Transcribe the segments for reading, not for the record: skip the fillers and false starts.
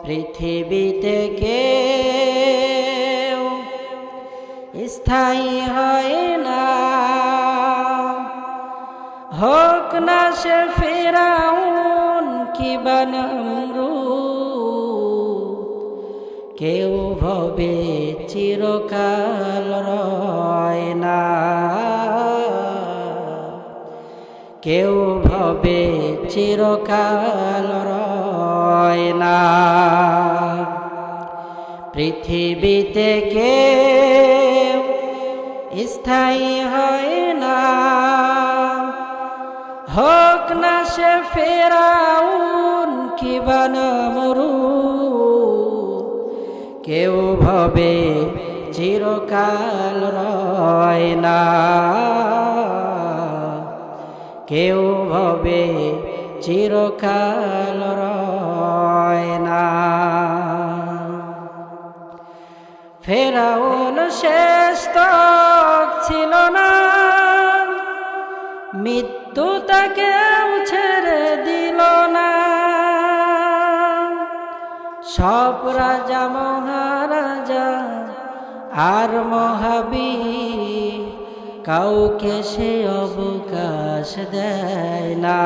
পৃথিবীতে কেউ স্থায়ী হয় না, হোক না সে ফিরআউন কিবা নমরুদ। কেউ ভবে চিরকাল রয় না, কেউ ভবে চিরকাল রয় না। পৃথিবীতে কেউ স্থায়ী হয় না, হোক না সে ফিরআউন কিবা নমরুদ। কেউ ভবে চিরকাল রয় না, কেউ ভবে চিরকাল রয় না। ফিরআউন শেষ তক ছিল না, মৃত্যু তাকেও ছেড়ে দিল না। সব রাজা মহারাজা আর মহাবীর কাউকে সে অবকাশ দেয় না,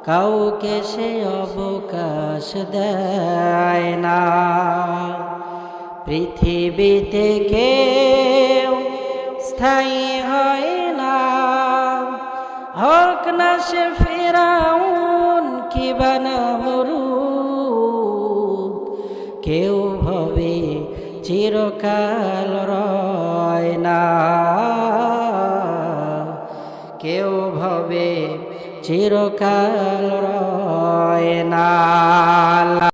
কাউকে সে অবকাশ দেয় না। পৃথিবীতে কেউ স্থায়ী হয় না, হোক না সে ফিরআউন কিবা নমরুদ। কেউ ভবে চিরকাল রয় না, কেউ ভবে চিরকাল রয় না।